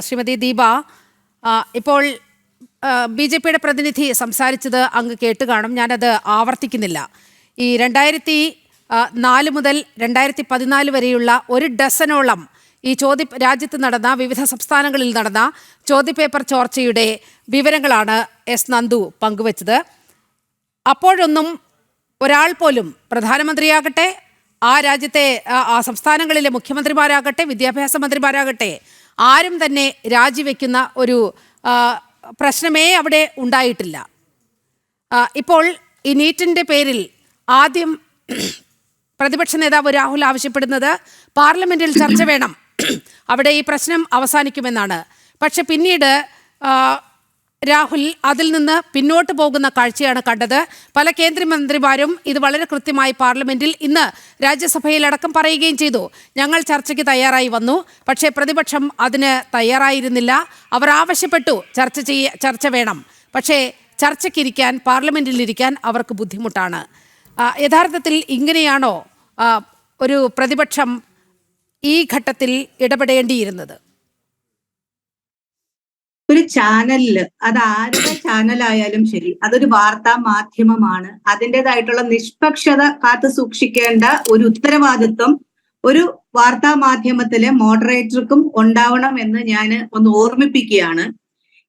ശ്രീമതി ദീപ. ഇപ്പോൾ BJPയുടെ പ്രതിനിധി സംസാരിച്ചത് അങ്ങ് കേട്ട് കാണും, ഞാനത് ആവർത്തിക്കുന്നില്ല. ഈ 2004 മുതൽ 2014 വരെയുള്ള ഒരു ഡസനോളം ഈ രാജ്യത്ത് നടന്ന വിവിധ സംസ്ഥാനങ്ങളിൽ നടന്ന ചോദ്യപേപ്പർ ചോർച്ചയുടെ വിവരങ്ങളാണ് എസ് നന്ദു പങ്കുവച്ചത്. അപ്പോഴൊന്നും ഒരാൾ പോലും, പ്രധാനമന്ത്രിയാകട്ടെ, ആ രാജ്യത്തെ ആ സംസ്ഥാനങ്ങളിലെ മുഖ്യമന്ത്രിമാരാകട്ടെ, വിദ്യാഭ്യാസ മന്ത്രിമാരാകട്ടെ, ആരും തന്നെ രാജിവെക്കുന്ന ഒരു പ്രശ്നമേ അവിടെ ഉണ്ടായിട്ടില്ല. ഇപ്പോൾ ഈ നീറ്റിൻ്റെ പേരിൽ ആദ്യം പ്രതിപക്ഷ നേതാവ് രാഹുൽ ആവശ്യപ്പെടുന്നത് പാർലമെന്റിൽ ചർച്ച വേണം, അവിടെ ഈ പ്രശ്നം അവസാനിക്കുമെന്നാണ്. പക്ഷെ പിന്നീട് രാഹുൽ അതിൽ നിന്ന് പിന്നോട്ട് പോകുന്ന കാഴ്ചയാണ് കണ്ടത്. പല കേന്ദ്രമന്ത്രിമാരും ഇത് വളരെ കൃത്യമായി പാർലമെന്റിൽ ഇന്ന് രാജ്യസഭയിലടക്കം പറയുകയും ചെയ്തു. ഞങ്ങൾ ചർച്ചയ്ക്ക് തയ്യാറായി വന്നു, പക്ഷേ പ്രതിപക്ഷം അതിന് തയ്യാറായിരുന്നില്ല. അവർ ആവശ്യപ്പെട്ടു ചർച്ച വേണം, പക്ഷേ ചർച്ചയ്ക്കിരിക്കാൻ, പാർലമെന്റിലിരിക്കാൻ അവർക്ക് ബുദ്ധിമുട്ടാണ്. യഥാർത്ഥത്തിൽ ഇങ്ങനെയാണോ ഒരു പ്രതിപക്ഷം ഈ ഘട്ടത്തിൽ ഇടപെടേണ്ടിയിരുന്നത്? ഒരു ചാനലില്, അത് ആരുടെ ചാനലായാലും ശരി, അതൊരു വാർത്താ മാധ്യമമാണ്. അതിൻ്റെതായിട്ടുള്ള നിഷ്പക്ഷത കാത്തു സൂക്ഷിക്കേണ്ട ഒരു ഉത്തരവാദിത്വം ഒരു വാർത്താ മാധ്യമത്തിലെ മോഡറേറ്റർക്കും ഉണ്ടാവണം എന്ന് ഞാൻ ഒന്ന് ഓർമ്മിപ്പിക്കുകയാണ്.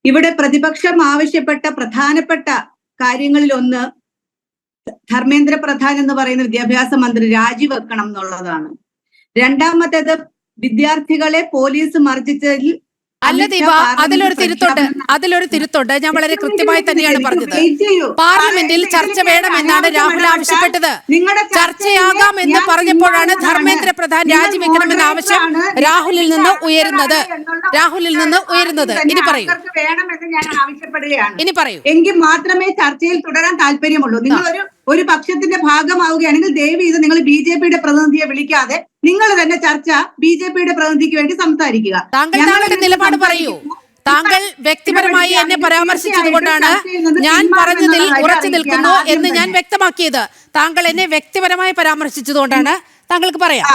ഇവിടെ പ്രതിപക്ഷം ആവശ്യപ്പെട്ട പ്രധാനപ്പെട്ട കാര്യങ്ങളിൽ ഒന്ന് ധർമ്മേന്ദ്ര പ്രധാൻ എന്ന് പറയുന്ന വിദ്യാഭ്യാസ മന്ത്രി രാജിവെക്കണം എന്നുള്ളതാണ്. രണ്ടാമത്തേത് വിദ്യാർത്ഥികളെ പോലീസ് മർദ്ദിച്ചതിൽ അല്ല ദീപ, അതിലൊരു തിരുത്തുണ്ട്. ഞാൻ വളരെ കൃത്യമായി തന്നെയാണ് പറഞ്ഞത്. പാർലമെന്റിൽ ചർച്ച വേണമെന്നാണ് രാഹുൽ ആവശ്യപ്പെട്ടത്. ചർച്ചയാകാം എന്ന് പറഞ്ഞപ്പോഴാണ് ധർമ്മേന്ദ്ര പ്രധാൻ രാജിവെക്കണമെന്ന ആവശ്യം രാഹുലിൽ നിന്ന് ഉയരുന്നത്. ഇനി പറയൂ. എങ്കിൽ മാത്രമേ ചർച്ചയിൽ തുടരാൻ താല്പര്യമുള്ളൂ. നിങ്ങൾ ഒരു പക്ഷത്തിന്റെ ഭാഗമാവുകയാണെങ്കിൽ ദയവ് ഇത് നിങ്ങൾ BJPയുടെ പ്രതിനിധിയെ വിളിക്കാതെ നിങ്ങൾ തന്നെ ചർച്ച BJPയുടെ പ്രതിനിധിക്ക് വേണ്ടി സംസാരിക്കുക. താങ്കളുടെ നിലപാട് പറയൂ. താങ്കൾ വ്യക്തിപരമായി എന്നെ പരാമർശിച്ചത് കൊണ്ടാണ് ഞാൻ പറഞ്ഞതിൽ ഉറച്ചു നിൽക്കുന്നു എന്ന് ഞാൻ വ്യക്തമാക്കിയത്. താങ്കൾ എന്നെ വ്യക്തിപരമായി പരാമർശിച്ചതുകൊണ്ടാണ് താങ്കൾക്ക് പറയാം.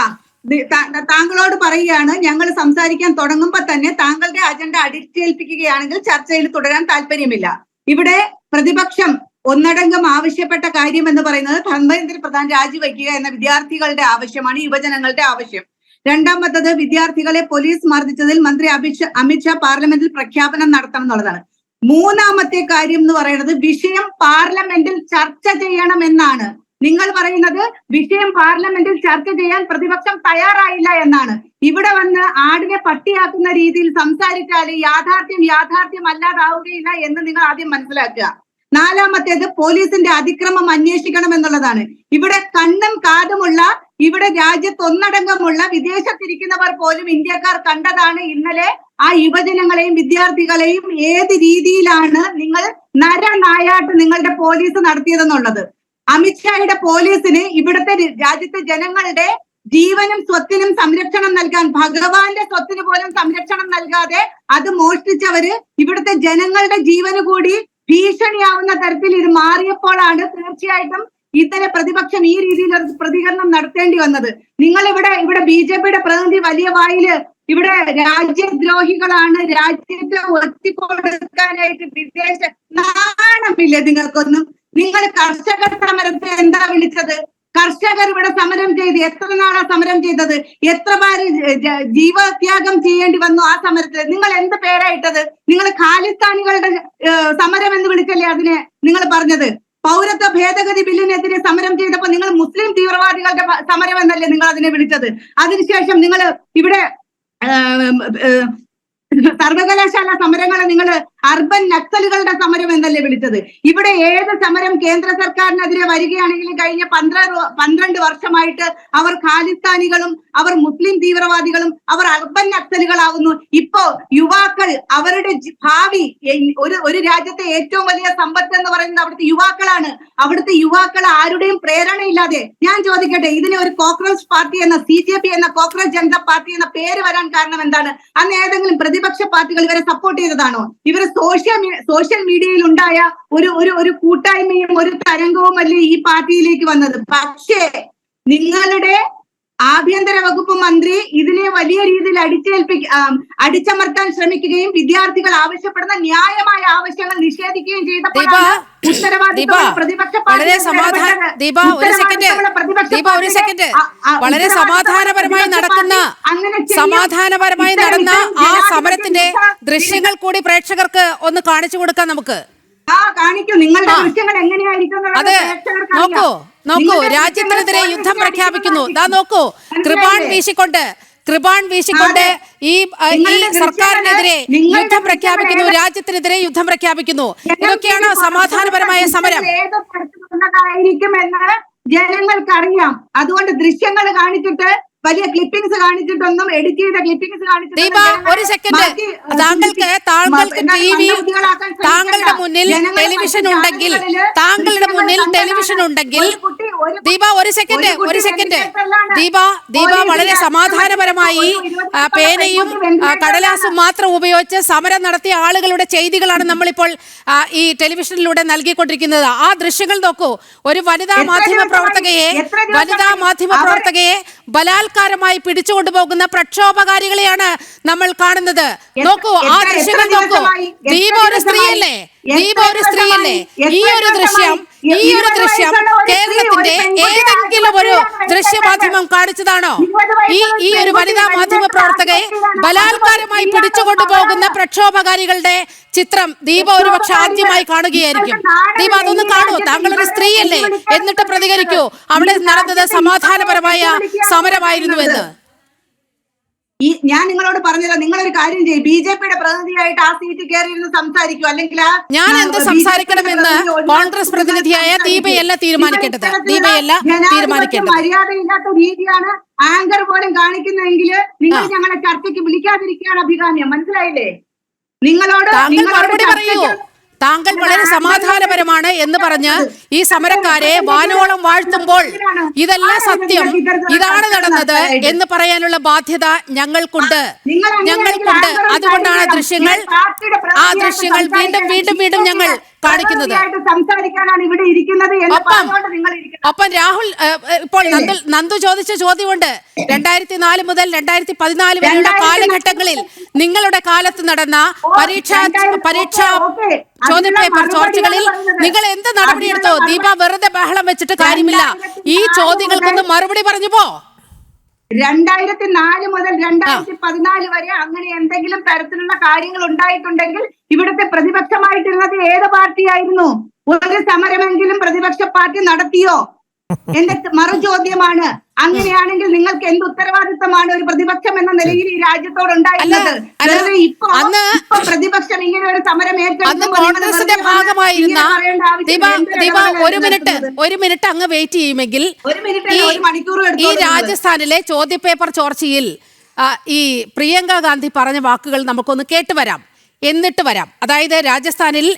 താങ്കളോട് പറയുകയാണ്, ഞങ്ങൾ സംസാരിക്കാൻ തുടങ്ങുമ്പോൾ തന്നെ താങ്കളുടെ അജണ്ട അടിച്ചേൽപ്പിക്കുകയാണെങ്കിൽ ചർച്ചയിൽ തുടരാൻ താല്പര്യമില്ല. ഇവിടെ പ്രതിപക്ഷം ഒന്നടങ്കം ആവശ്യപ്പെട്ട കാര്യം എന്ന് പറയുന്നത് ധർമ്മേന്ദ്ര പ്രധാൻ രാജിവെക്കുക എന്ന വിദ്യാർത്ഥികളുടെ ആവശ്യമാണ്, യുവജനങ്ങളുടെ ആവശ്യം. രണ്ടാമത്തത് വിദ്യാർത്ഥികളെ പോലീസ് മർദ്ദിച്ചതിൽ മന്ത്രി അമിത്ഷാ പാർലമെന്റിൽ പ്രഖ്യാപനം നടത്തണം എന്നുള്ളതാണ്. മൂന്നാമത്തെ കാര്യം എന്ന് പറയുന്നത് വിഷയം പാർലമെന്റിൽ ചർച്ച ചെയ്യണമെന്നാണ്. നിങ്ങൾ പറയുന്നത് വിഷയം പാർലമെന്റിൽ ചർച്ച ചെയ്യാൻ പ്രതിപക്ഷം തയ്യാറായില്ല എന്നാണ്. ഇവിടെ വന്ന് ആടിനെ പട്ടിയാക്കുന്ന രീതിയിൽ സംസാരിച്ചാൽ യാഥാർത്ഥ്യം അല്ലാതാവുകയില്ല എന്ന് നിങ്ങൾ ആദ്യം മനസ്സിലാക്കുക. നാലാമത്തേത് പോലീസിന്റെ അതിക്രമം അന്വേഷിക്കണം എന്നുള്ളതാണ്. ഇവിടെ കണ്ണും കാതുമുള്ള, ഇവിടെ രാജ്യത്തൊന്നടങ്കമുള്ള വിദേശത്തിരിക്കുന്നവർ പോലും ഇന്ത്യക്കാർ കണ്ടതാണ് ഇന്നലെ ആ യുവജനങ്ങളെയും വിദ്യാർത്ഥികളെയും ഏത് രീതിയിലാണ് നിങ്ങൾ നരനായാട്ട് നിങ്ങളുടെ പോലീസ് നടത്തിയതെന്നുള്ളത്. അമിത്ഷായുടെ പോലീസിന് ഇവിടുത്തെ രാജ്യത്തെ ജനങ്ങളുടെ ജീവനും സ്വത്തിനും സംരക്ഷണം നൽകാൻ, ഭഗവാന്റെ സ്വത്തിന് പോലും സംരക്ഷണം നൽകാതെ അത് മോഷ്ടിച്ചവര് ഇവിടുത്തെ ജനങ്ങളുടെ ജീവന് കൂടി ഭീഷണിയാവുന്ന തരത്തിൽ ഇത് മാറിയപ്പോഴാണ് തീർച്ചയായിട്ടും ഇത്തരം പ്രതിപക്ഷം ഈ രീതിയിൽ പ്രതികരണം നടത്തേണ്ടി വന്നത്. നിങ്ങൾ ഇവിടെ BJPയുടെ പ്രതിനിധി വലിയ വായില് ഇവിടെ രാജ്യദ്രോഹികളാണ്, രാജ്യത്തെ ഒറ്റിക്കൊടുക്കാനായിട്ട് വിദേശ നാണമില്ലേ നിങ്ങൾക്കൊന്നും? നിങ്ങൾ കർഷക സമരത്തെ എന്താ വിളിച്ചത്? കർഷകർ ഇവിടെ സമരം ചെയ്ത് എത്ര നാളാ സമരം ചെയ്തത്? എത്ര പേര് ജീവത്യാഗം ചെയ്യേണ്ടി വന്നു ആ സമരത്തിൽ? നിങ്ങൾ എന്ത് പേരായിട്ടത്? നിങ്ങൾ ഖാലിസ്ഥാനികളുടെ സമരം എന്ന് വിളിച്ചല്ലേ അതിനെ നിങ്ങൾ പറഞ്ഞത്? പൗരത്വ ഭേദഗതി ബില്ലിനെതിരെ സമരം ചെയ്തപ്പോൾ നിങ്ങൾ മുസ്ലിം തീവ്രവാദികളുടെ സമരം എന്നല്ലേ നിങ്ങൾ അതിനെ വിളിച്ചത്? അതിനുശേഷം നിങ്ങൾ ഇവിടെ സർവകലാശാല സമരങ്ങളെ നിങ്ങൾ അർബൻ നക്സലുകളുടെ സമരം എന്നല്ലേ വിളിച്ചത്? ഇവിടെ ഏത് സമരം കേന്ദ്ര സർക്കാരിനെതിരെ വരികയാണെങ്കിലും കഴിഞ്ഞ 12 വർഷമായിട്ട് അവർ ഖാലിസ്ഥാനികളും അവർ മുസ്ലിം തീവ്രവാദികളും അവർ അർബൻ നക്സലുകളാവുന്നു. ഇപ്പോ യുവാക്കൾ അവരുടെ ഭാവി, ഒരു രാജ്യത്തെ ഏറ്റവും വലിയ സമ്പത്ത് എന്ന് പറയുന്നത് അവിടുത്തെ യുവാക്കളാണ്. അവിടുത്തെ യുവാക്കൾ ആരുടെയും പ്രേരണയില്ലാതെ, ഞാൻ ചോദിക്കട്ടെ, ഇതിന് ഒരു കോക്രോച്ച് പാർട്ടി എന്ന CJP എന്ന കോക്രോച്ച് ജനതാ പാർട്ടി എന്ന പേര് വരാൻ കാരണം എന്താണ്? അന്ന് ഏതെങ്കിലും പ്രതിപക്ഷ പാർട്ടികൾ ഇവരെ സപ്പോർട്ട് ചെയ്തതാണോ? ഇവർ സോഷ്യൽ മീഡിയയിൽ ഉണ്ടായ ഒരു കൂട്ടായ്മയും ഒരു തരംഗവും അല്ലേ ഈ പാർട്ടിയിലേക്ക് വന്നത്? പക്ഷേ നിങ്ങളുടെ ആഭ്യന്തര വകുപ്പ് മന്ത്രി ഇതിനെ വലിയ രീതിയിൽ അടിച്ചമർത്താൻ ശ്രമിക്കുകയും വിദ്യാർത്ഥികൾ ആവശ്യപ്പെടുന്ന ന്യായമായ ആവശ്യങ്ങൾ നിഷേധിക്കുകയും ചെയ്തപ്പോഴാണ് വളരെ സമാധാനപരമായി നടന്ന ആ സമരത്തിന്റെ ദൃശ്യങ്ങൾ കൂടി പ്രേക്ഷകർക്ക് ഒന്ന് കാണിച്ചു കൊടുക്കാം നമുക്ക്. കാണിക്കൂ, നിങ്ങളുടെ ദൃശ്യങ്ങൾ എങ്ങനെയായിരിക്കും. അത് നോക്കൂ, രാജ്യത്തിനെതിരെ യുദ്ധം പ്രഖ്യാപിക്കുന്നു. നോക്കൂ, കൃപാൺ വീശിക്കൊണ്ട് ഈ സർക്കാരിനെതിരെ യുദ്ധം പ്രഖ്യാപിക്കുന്നു, രാജ്യത്തിനെതിരെ യുദ്ധം പ്രഖ്യാപിക്കുന്നു. ഇതൊക്കെയാണ് സമാധാനപരമായ സമരം. എന്ന് ജനങ്ങൾക്കറിയാം. അതുകൊണ്ട് ദൃശ്യങ്ങൾ കാണിച്ചിട്ട്, വലിയ ക്ലിപ്പിംഗ്സ് കാണിച്ചിട്ടൊന്നും, എഡിറ്റ് ചെയ്ത ക്ലിപ്പിംഗ്സ് ദീപ ഒരു സെക്കൻഡ്, താങ്കൾക്ക് ടിവി, താങ്കളുടെ മുന്നിൽ ടെലിവിഷൻ ഉണ്ടെങ്കിൽ ദീപ ഒരു സെക്കൻഡ് ദീപ വളരെ സമാധാനപരമായി പേനയും കടലാസും മാത്രം ഉപയോഗിച്ച് സമരം നടത്തിയ ആളുകളുടെ ചെയ്തികളാണ് നമ്മളിപ്പോൾ ഈ ടെലിവിഷനിലൂടെ നൽകിക്കൊണ്ടിരിക്കുന്നത്. ആ ദൃശ്യങ്ങൾ നോക്കൂ. ഒരു വനിതാ മാധ്യമ പ്രവർത്തകയെ ബലാത്കാരമായി പിടിച്ചുകൊണ്ടുപോകുന്ന പ്രക്ഷോഭകാരികളെയാണ് നമ്മൾ കാണുന്നത്. നോക്കൂ, ആ ദൃശ്യങ്ങൾ നോക്കൂ. ദീപ ഒരു സ്ത്രീയല്ലേ? ഈ ഒരു ദൃശ്യം കേരളത്തിന്റെ ഏതെങ്കിലും ഒരു ദൃശ്യമാധ്യമം കാണിച്ചതാണോ? ഈ ഒരു വനിതാ മാധ്യമ പ്രവർത്തകയെ ബലാത്കാരമായി പിടിച്ചുകൊണ്ടുപോകുന്ന പ്രക്ഷോഭകാരികളുടെ ചിത്രം ദീപ ഒരുപക്ഷെ ആദ്യമായി കാണുകയായിരിക്കും. ദീപ അതൊന്ന് കാണൂ. താങ്കളൊരു സ്ത്രീയല്ലേ? എന്നിട്ട് പ്രതികരിക്കൂ. അവിടെ നടന്നത് സമാധാനപരമായ സമരമായിരുന്നുവെന്ന്. ഞാൻ നിങ്ങളോട് പറഞ്ഞല്ലോ, നിങ്ങളൊരു കാര്യം ചെയ്യും, ബിജെപിയുടെ പ്രതിനിധിയായിട്ട് ആ സീറ്റ് കയറിയിരുന്ന് സംസാരിക്കൂ. അല്ലെങ്കിൽ ഞാൻ എന്ത് സംസാരിക്കണമെന്ന് കോൺഗ്രസ് പ്രതിനിധിയായ ദീപയല്ല തീരുമാനിക്കേണ്ടത്. മര്യാദയില്ലാത്ത രീതിയാണ് ആങ്കർ പോലും കാണിക്കുന്നതെങ്കിൽ നിങ്ങൾ ഞങ്ങളെ ചർച്ചയ്ക്ക് വിളിക്കാതിരിക്കുകയാണ് അഭികാമ്യം. മനസ്സിലായില്ലേ? നിങ്ങളോട് മറുപടി പറയൂ. താങ്കൾ വളരെ സമാധാനപരമാണ് എന്ന് പറഞ്ഞ് ഈ സമരക്കാരെ വാനോളം വാഴ്ത്തുമ്പോൾ ഇതെല്ലാം സത്യം, ഇതാണ് നടന്നത് എന്ന് പറയാനുള്ള ബാധ്യത ഞങ്ങൾക്കുണ്ട്. അതുകൊണ്ടാണ് ആ ദൃശ്യങ്ങൾ വീണ്ടും ഞങ്ങൾ കാണിക്കുന്നത്. ഒപ്പം രാഹുൽ, ഇപ്പോൾ നന്ദു ചോദിച്ച ചോദ്യമുണ്ട്. 2004 മുതൽ 2014 വരെയുള്ള കാലഘട്ടങ്ങളിൽ നിങ്ങളുടെ കാലത്ത് നടന്ന പരീക്ഷാ ചോദ്യപേപ്പർ ചോർച്ചകളിൽ നിങ്ങൾ എന്ത് നടപടിയെടുത്തോ? ദീപ വെറുതെ ബഹളം വെച്ചിട്ട് കാര്യമില്ല. ഈ ചോദ്യങ്ങൾക്കൊന്നും മറുപടി പറഞ്ഞു പോ. 2004 മുതൽ 2014 വരെ അങ്ങനെ എന്തെങ്കിലും തരത്തിലുള്ള കാര്യങ്ങൾ ഉണ്ടായിട്ടുണ്ടെങ്കിൽ ഇവിടുത്തെ പ്രതിപക്ഷമായിട്ടിരുന്നത് ഏത് പാർട്ടിയായിരുന്നു? ഒരു സമരമെങ്കിലും പ്രതിപക്ഷ പാർട്ടി നടത്തിയോ? എന്റെ മറു ചോദ്യമാണ്. അങ്ങനെയാണെങ്കിൽ നിങ്ങൾക്ക് എന്ത് ഉത്തരവാദിത്തമാണ് ഒരു പ്രതിപക്ഷം എന്ന നിലയിൽ ഈ രാജ്യത്തോട് ഉണ്ടായിരുന്നത്? ഇപ്പൊ പ്രതിപക്ഷം ഇങ്ങനെ ഒരു സമരം കോൺഗ്രസിന്റെ ഭാഗമായിരുന്ന ഒരു മിനിറ്റ് അങ്ങ് വെയിറ്റ് ചെയ്യുമെങ്കിൽ ഈ രാജസ്ഥാനിലെ ചോദ്യപേപ്പർ ചോർച്ചയിൽ ഈ പ്രിയങ്ക ഗാന്ധി പറഞ്ഞ വാക്കുകൾ നമുക്കൊന്ന് കേട്ടുവരാം, എന്നിട്ട് വരാം. അതായത് രാജസ്ഥാനിൽ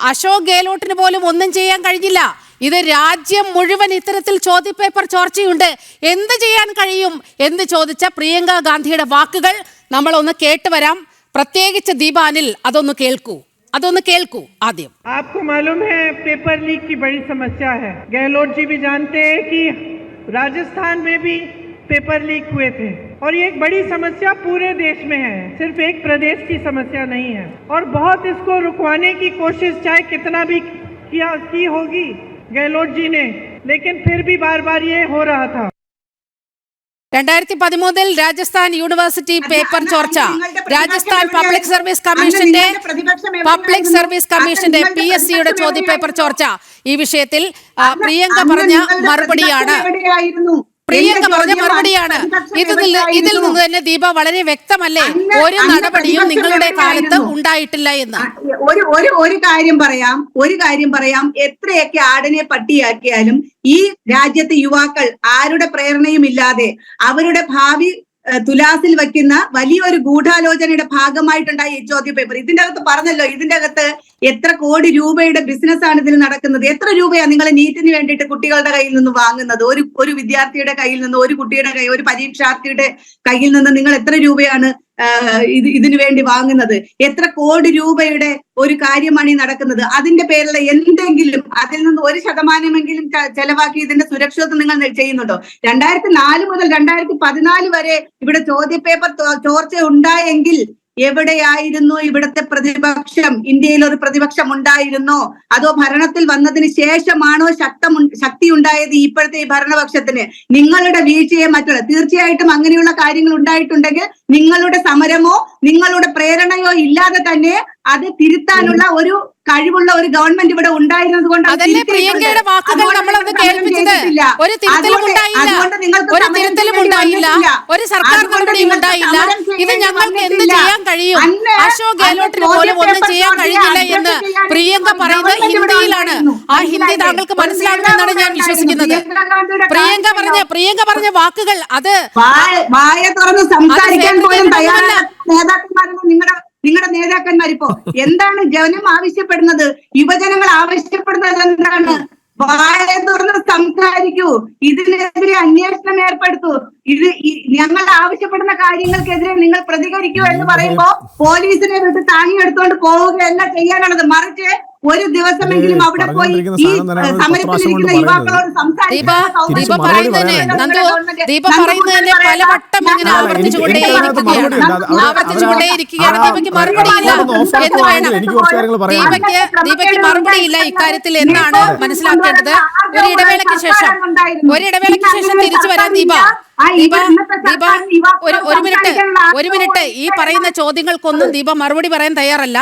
അശോക് ഗെഹ്ലോട്ടിന് പോലും ഒന്നും ചെയ്യാൻ കഴിഞ്ഞില്ല. ഇത് രാജ്യം മുഴുവൻ ഇത്തരത്തിൽ ചോദ്യപേപ്പർ ചോർച്ചയുണ്ട്, എന്ത് ചെയ്യാൻ കഴിയും എന്ന് ചോദിച്ച പ്രിയങ്ക ഗാന്ധിയുടെ വാക്കുകൾ നമ്മളൊന്ന് കേട്ടുവരാം. പ്രത്യേകിച്ച് ദീപാനിൽ അതൊന്ന് കേൾക്കൂ ആദ്യം. आपको मालूम है पेपर लीक की बड़ी समस्या है. गहलोत जी भी जानते हैं कि राजस्थान में भी पेपर लीक हुए थे और ये एक बड़ी समस्या पूरे देश में है, सिर्फ एक प्रदेश की समस्या नहीं है. और बहुत इसको रुकवाने की कोशिश चाहे कितना भी की होगी गहलोत जी ने, लेकिन फिर भी बार बार ये हो रहा था. 2013 രാജസ്ഥാൻ യൂണിവേഴ്സിറ്റി പേപ്പർ ചോർച്ച, രാജസ്ഥാൻ പബ്ലിക് സർവീസ് കമ്മീഷന്റെ PSCയുടെ ചോദ്യപേപ്പർ ചോർച്ച, ഈ വിഷയത്തിൽ പ്രിയങ്ക പറഞ്ഞ മറുപടിയാണ്. ഇതിൽ നിന്ന് തന്നെ ദീപ വളരെ വ്യക്തമല്ലേ, ഒരു നടപടിയും നിങ്ങളുടെ കാലത്ത് ഉണ്ടായിട്ടില്ല എന്ന്. ഒരു കാര്യം പറയാം, എത്രയൊക്കെ ആടിനെ പട്ടിയാക്കിയാലും ഈ രാജ്യത്തെ യുവാക്കൾ ആരുടെ പ്രേരണയും ഇല്ലാതെ അവരുടെ ഭാവി തുലാസിൽ വയ്ക്കുന്ന വലിയൊരു ഗൂഢാലോചനയുടെ ഭാഗമായിട്ടുണ്ടായ ഈ ചോദ്യപേപ്പർ. ഇതിന്റെ അകത്ത് പറഞ്ഞല്ലോ, ഇതിന്റെ അകത്ത് എത്ര കോടി രൂപയുടെ ബിസിനസ്സാണ് ഇതിൽ നടക്കുന്നത്? എത്ര രൂപയാണ് നിങ്ങൾ നീറ്റിന് വേണ്ടിയിട്ട് കുട്ടികളുടെ കയ്യിൽ നിന്ന് വാങ്ങുന്നത്? ഒരു വിദ്യാർത്ഥിയുടെ കയ്യിൽ നിന്ന്, ഒരു കുട്ടിയുടെ ഒരു പരീക്ഷാർത്ഥിയുടെ കയ്യിൽ നിന്ന് നിങ്ങൾ എത്ര രൂപയാണ് ഇതിനു വേണ്ടി വാങ്ങുന്നത്? എത്ര കോടി രൂപയുടെ ഒരു കാര്യമാണ് ഈ നടക്കുന്നത്? അതിന്റെ പേരിൽ എന്തെങ്കിലും അതിൽ നിന്ന് 1% ചെലവാക്കി ഇതിന്റെ സുരക്ഷിതത്വം നിങ്ങൾ ചെയ്യുന്നുണ്ടോ? 2004 മുതൽ 2014 വരെ ഇവിടെ ചോദ്യപേപ്പർ ചോർച്ച ഉണ്ടായെങ്കിൽ എവിടെയായിരുന്നു ഇവിടുത്തെ പ്രതിപക്ഷം? ഇന്ത്യയിൽ ഒരു പ്രതിപക്ഷം ഉണ്ടായിരുന്നോ? അതോ ഭരണത്തിൽ വന്നതിന് ശേഷമാണോ ശക്തി ഉണ്ടായത് ഇപ്പോഴത്തെ ഈ ഭരണപക്ഷത്തിന്? നിങ്ങളുടെ വീഴ്ചയെ മറ്റുള്ള തീർച്ചയായിട്ടും അങ്ങനെയുള്ള കാര്യങ്ങൾ ഉണ്ടായിട്ടുണ്ടെങ്കിൽ നിങ്ങളുടെ സമരമോ നിങ്ങളുടെ പ്രേരണയോ ഇല്ലാതെ തന്നെ അത് തിരുത്താനുള്ള ഒരു കഴിവുള്ള ഒരു ഗവൺമെന്റ് ഇവിടെ ഉണ്ടായിരുന്നത് കൊണ്ട് അതല്ലേ പ്രിയങ്കയുടെ വാക്കുകൾ നമ്മളത് കേൾപ്പിച്ചത്. ഒരു തിരുത്തലും ഉണ്ടായില്ല, ഒരു തിരുത്തലും ഉണ്ടായില്ല, ഒരു സർക്കാർ നടപടിയും ഉണ്ടായില്ല. ഇത് ഞങ്ങൾക്ക് എന്ത് ചെയ്യാൻ കഴിയും? അശോക് ഗെഹ്ലോട്ടിന് പോലും ഒന്നും ചെയ്യാൻ കഴിഞ്ഞില്ല എന്ന് പ്രിയങ്ക പറയുന്നത് ഹിന്ദിയിലാണ്. ആ ഹിന്ദി താങ്കൾക്ക് മനസ്സിലാകുമെന്നാണ് ഞാൻ വിശ്വസിക്കുന്നത്. പ്രിയങ്ക പറഞ്ഞ വാക്കുകൾ അത് വായ തുറന്ന് സംസാരിക്കാൻ പോലും തയ്യാറല്ല നേതാക്കന്മാരെന്ന് നിങ്ങളുടെ നേതാക്കന്മാരിപ്പോ എന്താണ് ജനം ആവശ്യപ്പെടുന്നത്? യുവജനങ്ങൾ ആവശ്യപ്പെടുന്നത് എന്താണ്? വായ തുറന്ന് സംസാരിക്കൂ, ഇതിനെതിരെ അന്വേഷണം ഏർപ്പെടുത്തൂ, ഞങ്ങൾ ആവശ്യപ്പെടുന്ന കാര്യങ്ങൾക്കെതിരെ നിങ്ങൾ പ്രതികരിക്കൂ എന്ന് പറയുമ്പോ പോലീസിനെ വിട്ട് താങ്ങിയെടുത്തുകൊണ്ട് പോവുകയല്ല ചെയ്യാനുള്ളത്. മറിച്ച് ഒരു ദിവസമെങ്കിലും അവിടെ പോയി ഈ സമരത്തിലിരിക്കുന്ന യുവാക്കളോട് ദീപ പറയുന്നതിനെ പലവട്ടം ഇങ്ങനെ ആവർത്തിച്ചുകൊണ്ടേയിരിക്കുകയാണ്. ദീപയ്ക്ക് മറുപടിയില്ല എന്ന് വേണം. ദീപയ്ക്ക് മറുപടിയില്ല ഇക്കാര്യത്തിൽ എന്നാണ് മനസ്സിലാക്കേണ്ടത്. ഒരു ഇടവേളയ്ക്ക് ശേഷം തിരിച്ചു വരാം. ദീപ ഒരു മിനിറ്റ് ഈ പറയുന്ന ചോദ്യങ്ങൾക്കൊന്നും ദീപ മറുപടി പറയാൻ തയ്യാറല്ല.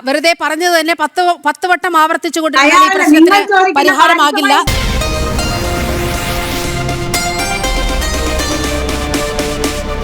വെറുതെ പറഞ്ഞത് തന്നെ 10 വട്ടം ആവർത്തിച്ചുകൊണ്ടിരുന്ന ഈ പ്രശ്നത്തിന് പരിഹാരമാകില്ല.